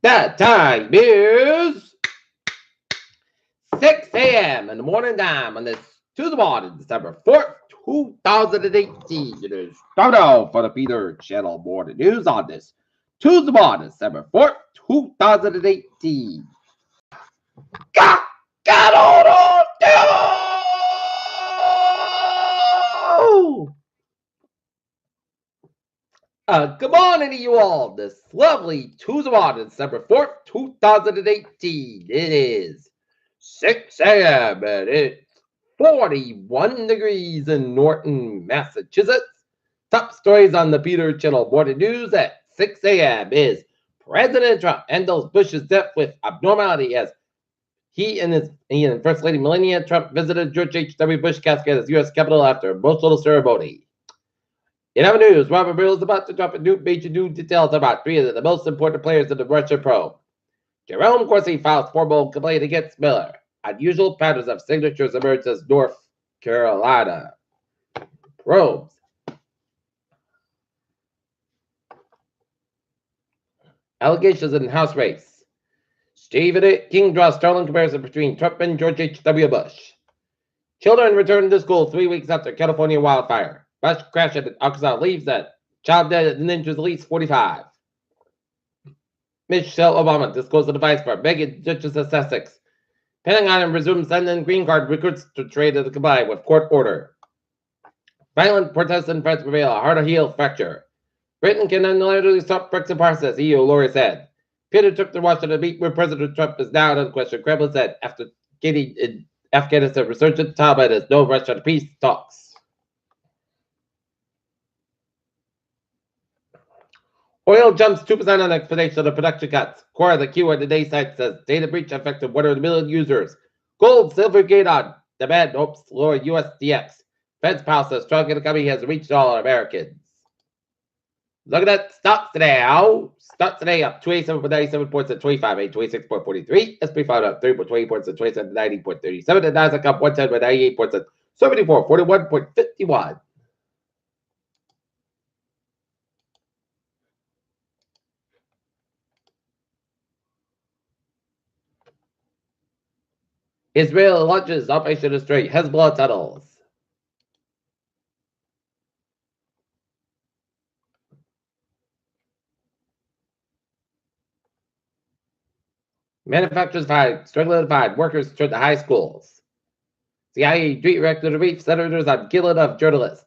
That time is 6 a.m. in the morning time on this Tuesday morning, December 4th, 2018. It is time now for the Peter Channel Morning News on this Tuesday morning, December 4th, 2018. Got on down! Good morning to you all. This lovely Tuesday morning, December 4th, 2018. It is 6 a.m. and it's 41 degrees in Norton, Massachusetts. Top stories on the Peter Channel Morning News at 6 a.m. is President Trump handles Bush's death with abnormality as he and First Lady Melania Trump visited George H.W. Bush casket at the U.S. Capitol after a emotional ceremony. In other news, Robert Bill is about to drop a major new details about three of the most important players in the Russia probe. Jerome Corsi files formal complaint against Miller. Unusual patterns of signatures emerge as North Carolina probes. Allegations in House race. Stephen King draws startling comparison between Trump and George H.W. Bush. Children return to school 3 weeks after California wildfire. Bus crash at Arkansas leaves that child dead and injures at least 45. Michelle Obama disclosed a device for Megan Duchess of Sussex. Pentagon resumes sending green card recruits to trade to comply with court order. Violent protests in France prevail. A hard-to-heal fracture. Britain can unilaterally stop Brexit process, EU lawyer said. Peter took to Washington to meet where President Trump is now in question. Kremlin said after getting in Afghanistan resurgent Taliban has no rush on peace talks. Oil jumps 2% on explanation of production cuts. Core of the Q on today's site says data breach affected 100 million users. Gold, silver gain on. Demand hopes lower USDX. Fed's pal says strong economy has reached all Americans. Look at that stocks today. Stocks today up 27.97 points at 25, 26.43. SP 5 up 3.20 points at 27.90.37. And Nasdaq up 110.98 points at 74.41.51. Israel launches Operation Destroy Hezbollah tunnels. Manufacturers fired, struggling to find workers turn to high schools. CIA director to brief senators on killing of journalists.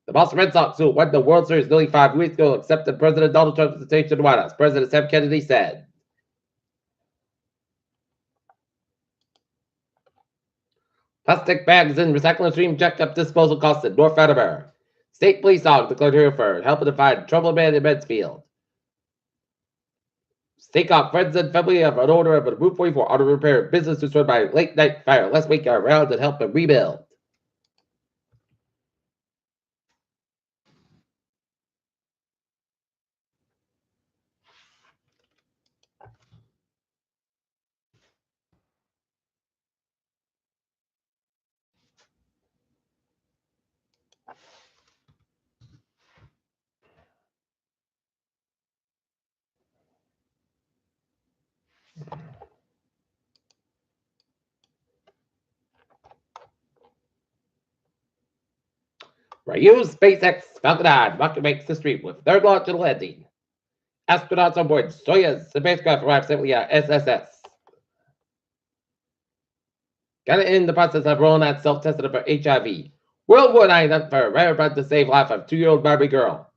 The Boston Red Sox, who won the World Series nearly 5 weeks ago, accepted President Donald Trump's invitation to the White House. President Sam Kennedy said. Plastic bags in recycling stream jacked up disposal costs in North Attleboro. State police dog declared here for helping to find troubled man in Mansfield. Stake off friends and family of an owner of a Route 44 auto repair business destroyed by late night fire last week are around to help them rebuild. Ryu's SpaceX Falcon 9 rocket makes history with third launch and landing. Astronauts on board Soyuz spacecraft arrived safely at SSS. Got in the process of rolling out self-tested for HIV. World War IX for a rare blood to save life of 2-year-old Barbie girl.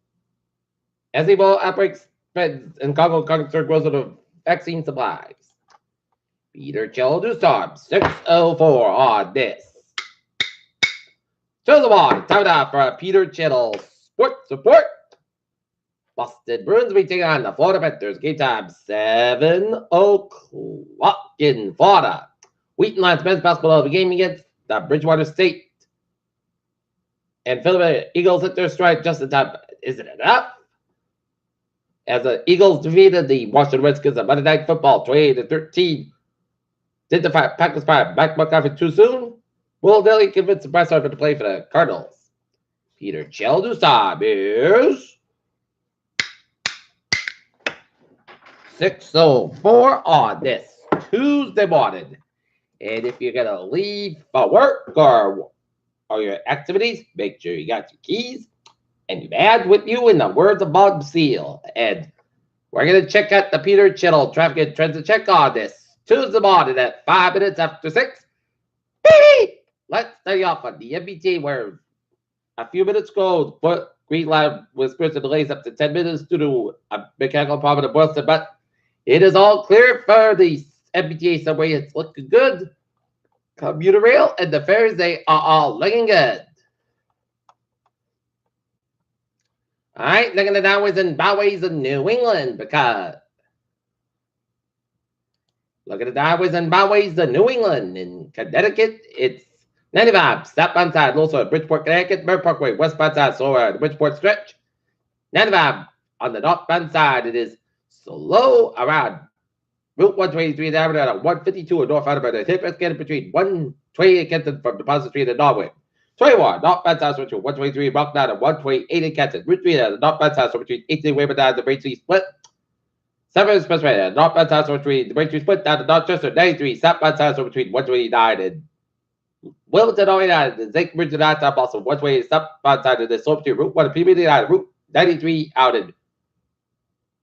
As Ebola outbreaks spreads in Congo, concern grows of vaccine supplies. Peter Channel News Time 6:04 on this. Shows them on. Time now for a Peter Channel Sports Report. Boston Bruins will be taking on the Florida Panthers. Game time 7 o'clock in Florida. Wheaton Lions men's basketball will be game against the Bridgewater State. And Philadelphia Eagles hit their stride just in time. Isn't it enough? As the Eagles defeated the Washington Redskins on Monday Night Football 28-13. Did the Packers fire Mike McCarthy too soon? Will Delhi convince the press officer to play for the Cardinals? Peter Channel News Time is 6:04 on this Tuesday morning. And if you're gonna leave for work or your activities, make sure you got your keys and your badge with you in the words of Bob Seal. And we're gonna check out the Peter Chittle traffic and transit check on this Tuesday morning at 5 minutes after 6. Let's start off on the MBT where a few minutes ago, the green line was experiencing delays up to 10 minutes due to a mechanical problem in Boston, but it is all clear for the MBTA subway. It's looking good. Commuter rail and the ferries, they are all looking good. All right, looking at the downways and byways in New England because look at the highways and byways in New England. In Connecticut, it's 95, southbound side, also at Bridgeport, Connecticut, Bird Parkway, westbound side, so the Bridgeport stretch. 95 on the northbound side, it is slow around Route 123 down at 152 northbound about the tip getting between 128 Kenton from Deposit Street and Norway. 21 northbound side between 123 Rock down at 128 in Kenton. Route 3 at the northbound side between 18 Weber down the Braintree split. 7 Expressway, northbound side between the Braintree split down to Dorchester. 93 southbound side between 129 and Wilmington, 09, the Zake Bridge and Outside Boston, 128 southbound side of the slope to Route 1 PB9, Route 93 out in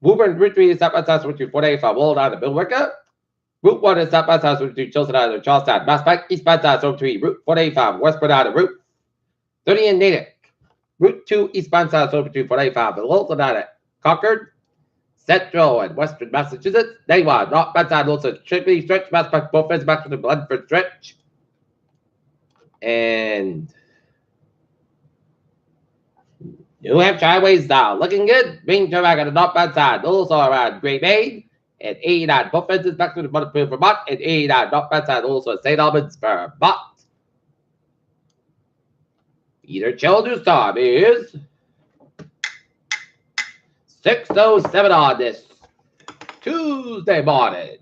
Woburn, Route 3 southbound side between 485 Wall down to Bill Wicker. Route 1 is southbound side between Chilson out of Charlestown, Mass Pike, eastbound side between Route 485 westbound out of Route 30 in Natick. Route 2 eastbound side between 485 and Wilson out of Concord. Central and Western Massachusetts. 91 northbound side also Trinity Stretch, Mass Pike, both ends back to the Blandford Stretch. And New Hampshire highways are looking good. Main track on the northbound side, also around Great Bay. And 89 both ends back to the Butterfield, Vermont. And 89 northbound side, also St. Albans, Vermont. Peter Children's time is 6:07 on this Tuesday morning.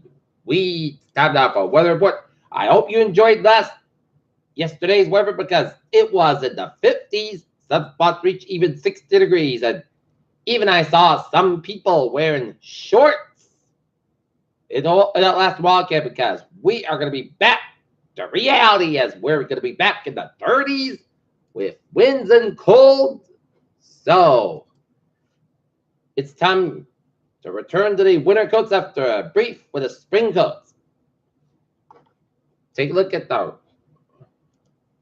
We time now for weather report. I hope you enjoyed yesterday's weather because it was in the 50s. Some spots reached even 60 degrees. And even I saw some people wearing shorts in that last wildcat because we are going to be back to reality as we're going to be back in the 30s with winds and cold. So it's time to return to the winter coats after a brief with the spring coats. Take a look at the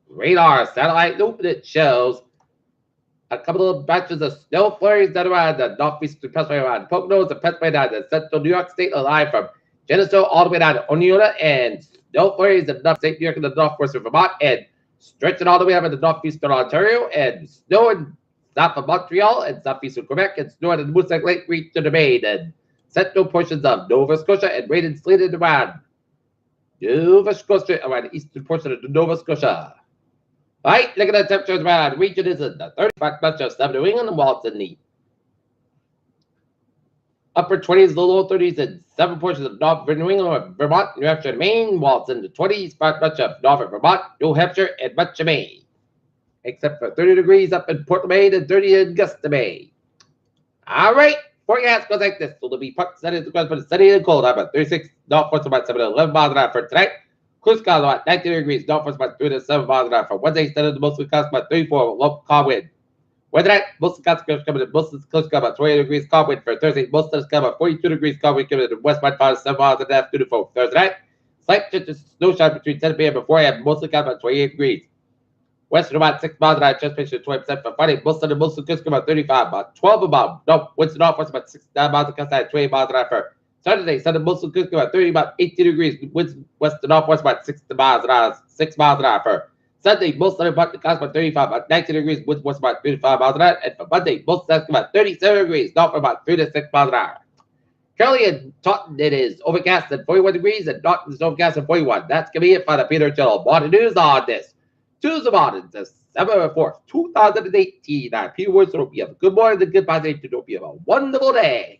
radar satellite that shows a couple of batches of snow flurries that are on the northeastern Pennsylvania around Poconos and Pennsylvania down to central New York State, alive from Geneseo all the way down to Oneonta, and snow flurries in upstate New York and the northwestern Vermont, and stretching all the way up into northeastern Ontario, and snow in south of Montreal and southeastern Quebec, and snow in the Moose Lake reach to the Maine, and central portions of Nova Scotia, and rain and sleet around Nova Scotia, around the eastern portion of Nova Scotia. All right, look at the temperatures around the region is in the 35 much of 7 New England and while it's in the upper 20s, the low 30s in 7 portions of northern New England, Vermont, New Hampshire, and Maine, while it's in the 20s, much of northern Vermont, New Hampshire, and much of Maine. Except for 30 degrees up in Portland, Maine, and 30 in Augusta, Maine. All right, forecast goes like this. So it'll be partly sunny, but sunny and cold. I'm at 36, northwest about 7 to 11 miles an hour for tonight. Cruise calm about 19 degrees, northwest about 3 to 7 miles an hour for Wednesday. Instead of the mostly cost about 34, local calm wind. Wednesday night, most of the cost coming in, most of the coast about 28 degrees, calm wind for Thursday. Most of the coast about 42 degrees, calm wind coming in west by 5 to 7 miles an hour for Thursday night. Slight chance of snow shine between 10 p.m. and 4 a.m. Mostly calm about 28 degrees. Western about 6 miles an hour, transportation 20% for Friday. Most of the coast about 35, about 12 about no, west to northwest about 69 miles an hour, 20 miles an hour for Saturday. Sunday, most of the coast about 30, about 18 degrees. Winds west to northwest about 60 miles an hour, 6 miles an hour for Sunday. Most of the coast about 35, about 19 degrees. Winds west about 35 miles an hour. And for Monday, most of the about 37 degrees, north about 3 to 6 miles an hour. Currently in Taunton, it is overcast at 41 degrees, and Norton is overcast at 41. That's going to be it for the Peter Chittle Morning News on this Tuesday morning, December 4th, 2018. I'm Peter Woods. Hope you have a good morning and good day. Hope you have a wonderful day.